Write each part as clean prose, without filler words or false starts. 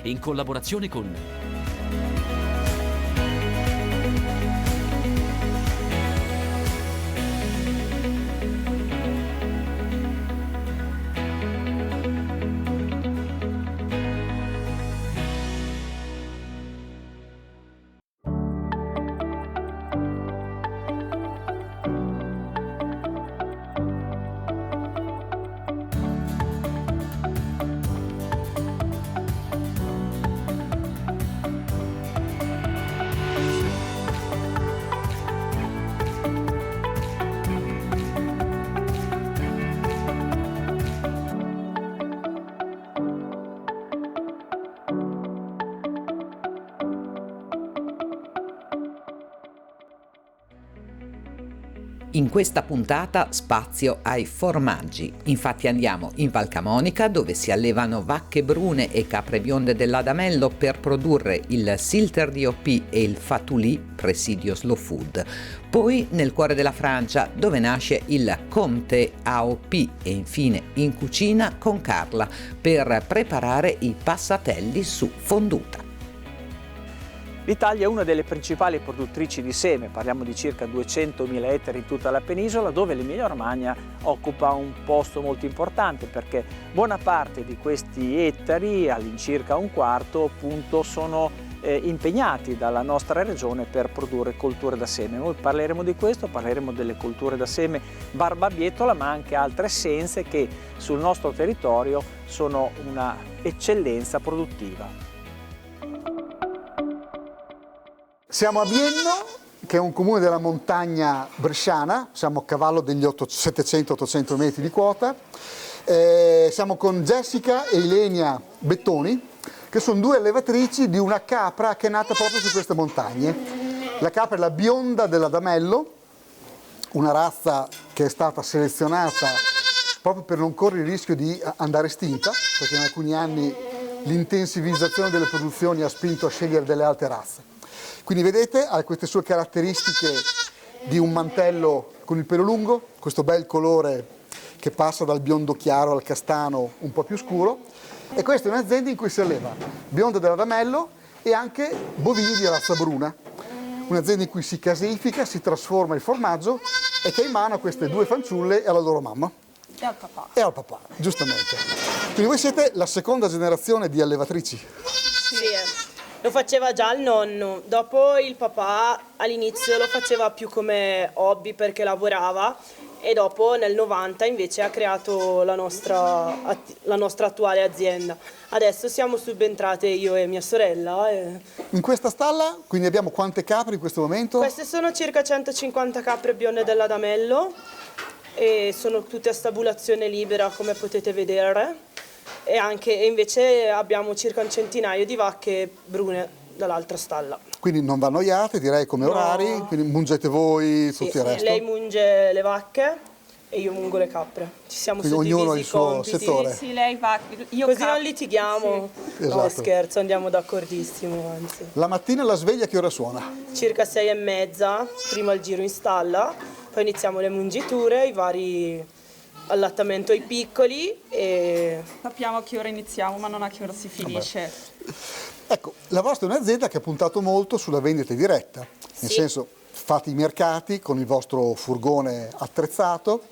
in collaborazione con In questa puntata spazio ai formaggi. Infatti andiamo in Val Camonica, dove si allevano vacche brune e capre bionde dell'Adamello per produrre il Silter DOP e il Fatuli, presidio Slow Food. Poi nel cuore della Francia, dove nasce il Comté AOP, e infine in cucina con Carla per preparare i passatelli su fonduta. L'Italia è una delle principali produttrici di seme, parliamo di circa 200.000 ettari in tutta la penisola, dove l'Emilia-Romagna occupa un posto molto importante perché buona parte di questi ettari, all'incirca un quarto, appunto, sono impegnati dalla nostra regione per produrre colture da seme. Noi parleremo di questo, parleremo delle colture da seme barbabietola, ma anche altre essenze che sul nostro territorio sono una eccellenza produttiva. Siamo a Bienno, che è un comune della montagna bresciana, siamo a cavallo degli 700-800 metri di quota. Siamo con Jessica e Ilenia Bettoni, che sono due allevatrici di una capra che è nata proprio su queste montagne. La capra è la bionda dell'Adamello, una razza che è stata selezionata proprio per non correre il rischio di andare estinta, perché in alcuni anni l'intensivizzazione delle produzioni ha spinto a scegliere delle altre razze. Quindi vedete, ha queste sue caratteristiche di un mantello con il pelo lungo, questo bel colore che passa dal biondo chiaro al castano un po' più scuro, e questa è un'azienda in cui si alleva bionda dell'Adamello e anche bovini di razza bruna, un'azienda in cui si casifica, si trasforma il formaggio e che ha in mano queste due fanciulle e alla loro mamma. E al papà. E al papà, giustamente. Quindi voi siete la seconda generazione di allevatrici? Sì. Lo faceva già il nonno, dopo il papà all'inizio lo faceva più come hobby perché lavorava e dopo nel 90 invece ha creato la nostra attuale azienda. Adesso siamo subentrate io e mia sorella. In questa stalla quindi abbiamo quante capre in questo momento? Queste sono circa 150 capre bionde dell'Adamello e sono tutte a stabulazione libera come potete vedere. E invece abbiamo circa un centinaio di vacche brune dall'altra stalla. Quindi non vi annoiate, direi, come orari, quindi mungete voi tutto il resto? Lei munge le vacche e io mungo le capre. Ci siamo quindi suddivisi ognuno ha il suo compiti. settore. Sì, lei va, io così non litighiamo. Sì. Esatto. No, scherzo, andiamo d'accordissimo, anzi. La mattina la sveglia che ora suona? Circa 6:30, prima il giro in stalla, poi iniziamo le mungiture, i vari allattamento ai piccoli e... Sappiamo a che ora iniziamo, ma non a che ora si finisce. Ecco, la vostra è un'azienda che ha puntato molto sulla vendita diretta, nel senso fate i mercati con il vostro furgone attrezzato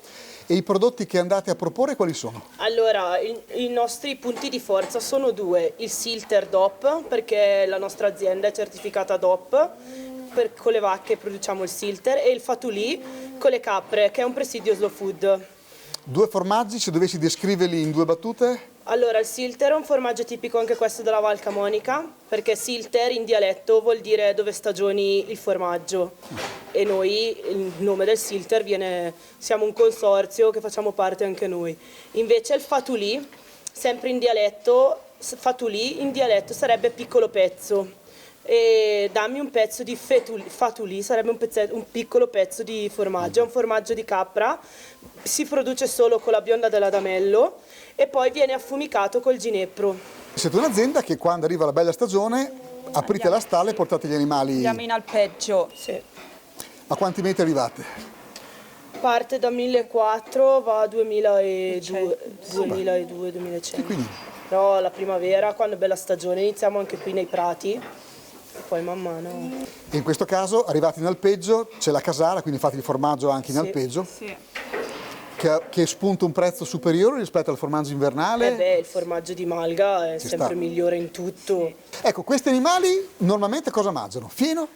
e i prodotti che andate a proporre quali sono? Allora, i nostri punti di forza sono due, il Silter DOP, perché la nostra azienda è certificata DOP, con le vacche produciamo il Silter, e il Fatuli con le capre, che è un presidio Slow Food. Due formaggi, se dovessi descriverli in due battute? Allora, il Silter è un formaggio tipico anche questo della Val Camonica, perché Silter in dialetto vuol dire dove stagioni il formaggio. E noi, il nome del Silter siamo un consorzio che facciamo parte anche noi. Invece il Fatuli, sempre in dialetto, Fatuli in dialetto sarebbe piccolo pezzo. E dammi un pezzo di fatuli, sarebbe un piccolo pezzo di formaggio, è un formaggio di capra, si produce solo con la bionda dell'Adamello e poi viene affumicato col ginepro. Siete un'azienda che quando arriva la bella stagione aprite la stalla e portate gli animali. Andiamo in alpeggio. Sì. A quanti metri arrivate? Parte da 1.400, va a 2.200-2.100. Quindi Però la primavera, quando è bella stagione, iniziamo anche qui nei prati e poi man mano. e in questo caso, arrivati in alpeggio, c'è la casara, quindi fate il formaggio anche in Sì. alpeggio, Sì. che spunta un prezzo superiore rispetto al formaggio invernale. Il formaggio di malga è Ci sempre sta. migliore in tutto. Ecco, questi animali normalmente cosa mangiano? Fieno?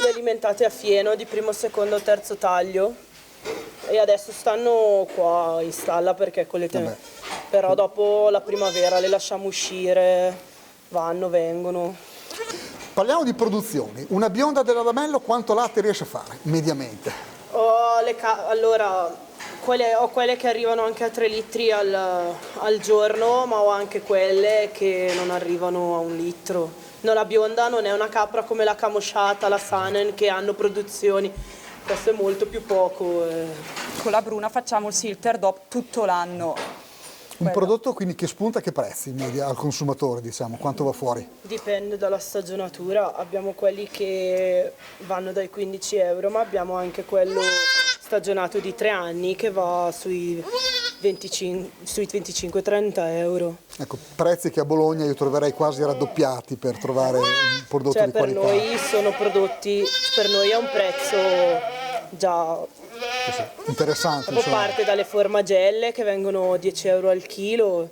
Li alimentate a fieno di primo, secondo, terzo taglio e adesso stanno qua in stalla perché con le Vabbè. però dopo la primavera le lasciamo uscire, vanno, vengono. Parliamo di produzioni. Una bionda dell'Adamello quanto latte riesce a fare, mediamente? Allora, ho quelle che arrivano anche a 3 litri al giorno, ma ho anche quelle che non arrivano a 1 litro. No, la bionda non è una capra come la camosciata, la Sanen, che hanno produzioni. Questo è molto più poco. Con la bruna facciamo il silter DOP tutto l'anno. Un prodotto quindi che spunta a che prezzi in media al consumatore, diciamo, quanto va fuori? Dipende dalla stagionatura. Abbiamo quelli che vanno dai 15 euro, ma abbiamo anche quello stagionato di 3 anni che va sui 25-30 euro. Ecco, prezzi che a Bologna io troverei quasi raddoppiati per trovare un prodotto Cioè di per qualità. noi sono prodotti, per noi è un prezzo già. Interessante, Dopo insomma. parte dalle formagelle che vengono 10 euro al chilo.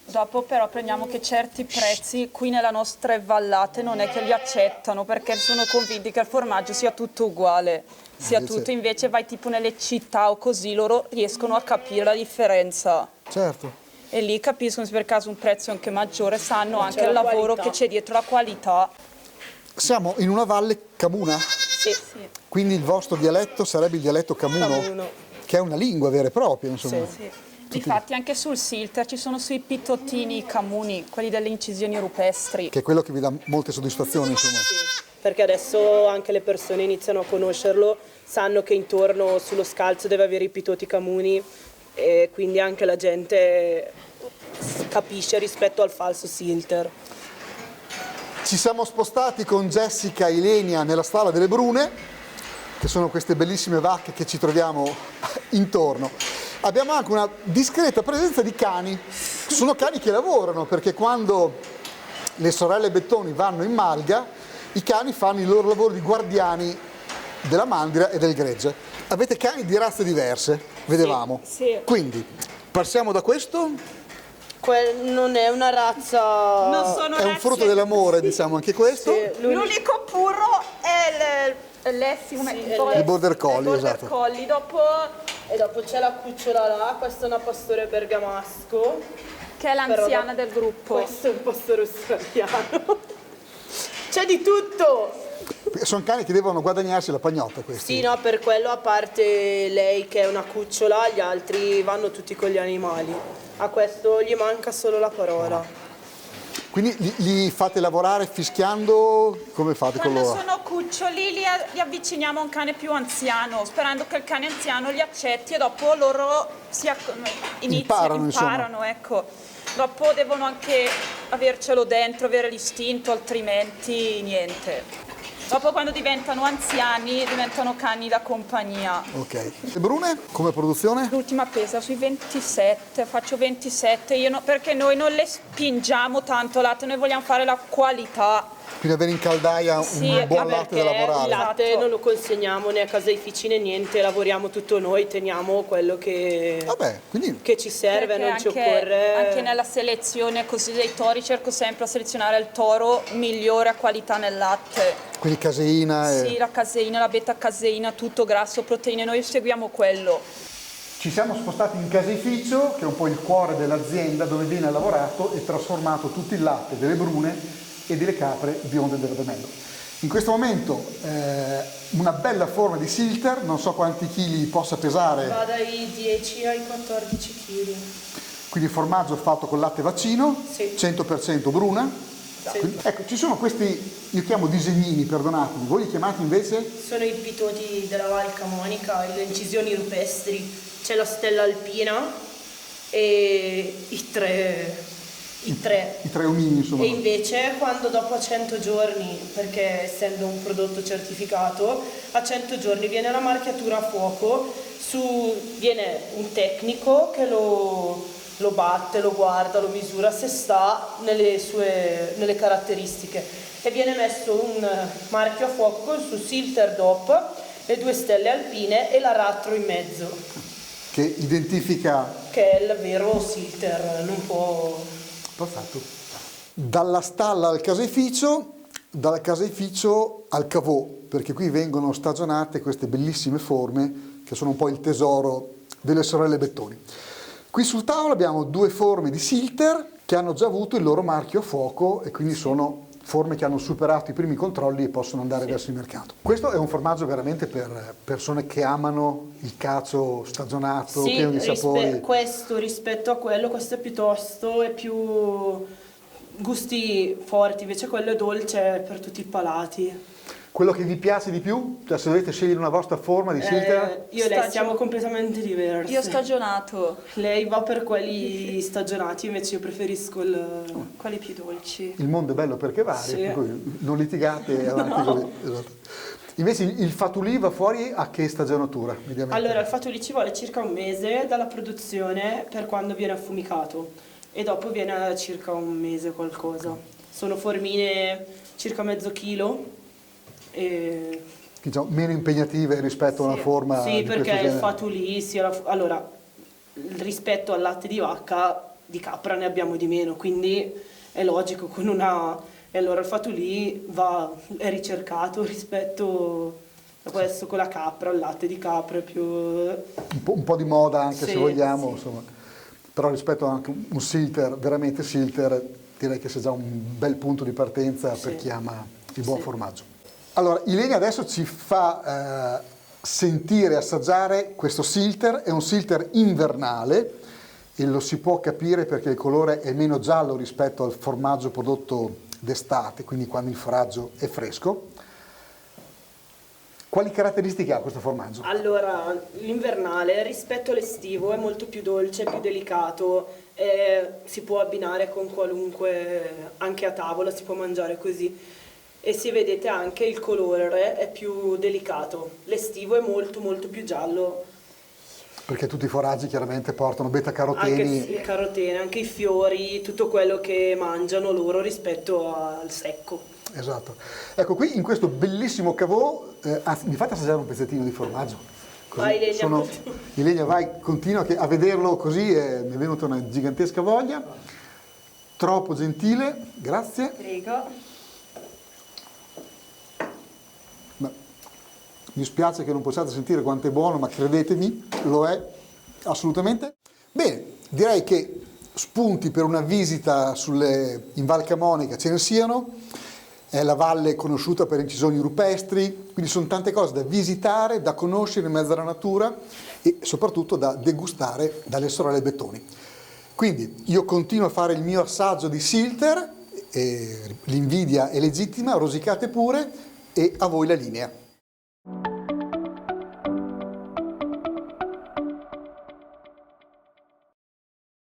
Dopo però prendiamo che certi prezzi qui nella nostra vallate non è che li accettano perché sono convinti che il formaggio sia tutto uguale, sia Invece- tutto, invece vai tipo nelle città o così, loro riescono a capire la differenza. Certo. E lì capiscono se per caso un prezzo è anche maggiore, sanno Ma anche c'è il la lavoro qualità. che c'è dietro la qualità. Siamo in una valle camuna, Sì. quindi il vostro dialetto sarebbe il dialetto camuno, Camuno. che è una lingua vera e propria, insomma. Sì. Difatti anche sul silter ci sono sui pitottini camuni, quelli delle incisioni rupestri. Che è quello che vi dà molte soddisfazioni, insomma. Perché adesso anche le persone iniziano a conoscerlo, sanno che intorno sullo scalzo deve avere i pitoti camuni e quindi anche la gente capisce rispetto al falso silter. Ci siamo spostati con Jessica e Ilenia nella stalla delle Brune, che sono queste bellissime vacche che ci troviamo intorno. Abbiamo anche una discreta presenza di cani. Sono cani che lavorano, perché quando le sorelle Bettoni vanno in malga, i cani fanno il loro lavoro di guardiani della mandria e del gregge. Avete cani di razze diverse, vedevamo. Sì. Quindi, passiamo da questo. Non è una razza. Non sono È un razze- frutto dell'amore, diciamo, anche questo. Sì, L'unico puro è l'Essi, come Il border collie, esatto. collie. Dopo E dopo c'è la cucciola là, questa è una pastore bergamasco. che è l'anziana Però del gruppo. Questo è un pastore australiano. C'è di tutto! Sono cani che devono guadagnarsi la pagnotta, questi. Sì, no, per quello a parte lei che è una cucciola, gli altri vanno tutti con gli animali. A questo gli manca solo la parola. Quindi li fate lavorare fischiando? Come fate con Quando loro? sono cuccioli li avviciniamo a un cane più anziano, sperando che il cane anziano li accetti e dopo loro Imparano, insomma. ecco. Dopo devono anche avercelo dentro, avere l'istinto, altrimenti niente. Dopo quando diventano anziani diventano cani da compagnia. Ok. E Brune, come produzione? L'ultima pesa sui 27, faccio 27, perché noi non le spingiamo tanto latte, noi vogliamo fare la qualità. Quindi avere in caldaia Sì, un buon perché latte da lavorare. Il latte Esatto. non lo consegniamo né a caseifici né niente, lavoriamo tutto noi, teniamo quello che Quindi che ci serve, Perché non ci anche, occorre. anche nella selezione così dei tori cerco sempre a selezionare il toro migliore a qualità nel latte. quindi caseina. Sì, la caseina, la beta caseina, tutto grasso, proteine, noi seguiamo quello. Ci siamo spostati in caseificio, che è un po' il cuore dell'azienda, dove viene lavorato e trasformato tutto il latte delle Brune e delle capre bionde dell'Adamello. In questo momento una bella forma di silter, non so quanti chili possa pesare, Va dai 10 ai 14 kg. quindi formaggio fatto con latte vaccino, Sì. 100% Bruna. Sì. Quindi, ecco, ci sono questi, io chiamo disegnini, perdonatemi, voi li chiamate invece? Sono i pitoti della Val Camonica, le incisioni rupestri, c'è la stella alpina e i tre. I tre omini, insomma. E invece quando dopo 100 giorni, perché essendo un prodotto certificato, a 100 giorni viene la marchiatura a fuoco Viene un tecnico che lo batte, lo guarda, lo misura se sta nelle caratteristiche, e viene messo un marchio a fuoco con su Silter DOP, le 2 stelle alpine e l'aratro in mezzo, che identifica, che è il vero Silter, non può... perfetto. Dalla stalla al caseificio, dal caseificio al cavò, perché qui vengono stagionate queste bellissime forme che sono un po' il tesoro delle sorelle Bettoni. Qui sul tavolo abbiamo 2 forme di Silter che hanno già avuto il loro marchio a fuoco e quindi sono forme che hanno superato i primi controlli e possono andare verso il mercato. Questo è un formaggio veramente per persone che amano il cacio stagionato, pieno di sapori. Questo rispetto a quello, questo è più gusti forti, invece quello è dolce per tutti i palati. Quello che vi piace di più? Cioè, se dovete scegliere una vostra forma di Silter? Io e lei siamo completamente diversi. Io stagionato. Lei va per quelli stagionati, invece io preferisco Quelli più dolci. Il mondo è bello perché varia, Sì. per cui non litigate avanti così. Esatto. Invece il fatulì va fuori a che stagionatura? Mediamente? Allora, il fatulì ci vuole circa un mese dalla produzione per quando viene affumicato, e dopo viene circa un mese qualcosa. Sono formine circa mezzo chilo. Diciamo, meno impegnative rispetto a una forma sì, di perché questo il genere. fatulì allora, rispetto al latte di vacca, di capra ne abbiamo di meno, quindi è logico e allora il fatulì è ricercato rispetto a questo. Con la capra, il latte di capra è più un po' di moda anche, sì, se vogliamo, sì. insomma. Però rispetto a anche un Silter, veramente Silter, direi che sia già un bel punto di partenza per chi ama il buon formaggio. Allora, Ilenia adesso ci fa sentire, assaggiare questo Silter. È un Silter invernale e lo si può capire perché il colore è meno giallo rispetto al formaggio prodotto d'estate, quindi quando il foraggio è fresco. Quali caratteristiche ha questo formaggio? Allora, l'invernale rispetto all'estivo è molto più dolce, più delicato, si può abbinare con qualunque, anche a tavola si può mangiare così. E se vedete anche il colore è più delicato, l'estivo è molto molto più giallo. Perché tutti i foraggi chiaramente portano beta-caroteni. Anche i carotene, anche i fiori, tutto quello che mangiano loro rispetto al secco. Esatto. Ecco, qui in questo bellissimo cavò, mi fate assaggiare un pezzettino di formaggio? Così Vai Ilenia. Ilenia, vai, continua, che a vederlo così mi è venuta una gigantesca voglia. Troppo gentile, grazie. Prego. Mi spiace che non possiate sentire quanto è buono, ma credetemi, lo è assolutamente. Bene, direi che spunti per una visita in Val Camonica ce ne siano. È la valle conosciuta per incisioni rupestri, quindi sono tante cose da visitare, da conoscere in mezzo alla natura e soprattutto da degustare dalle sorelle Bettoni. Quindi io continuo a fare il mio assaggio di Silter, l'invidia è legittima, rosicate pure, e a voi la linea.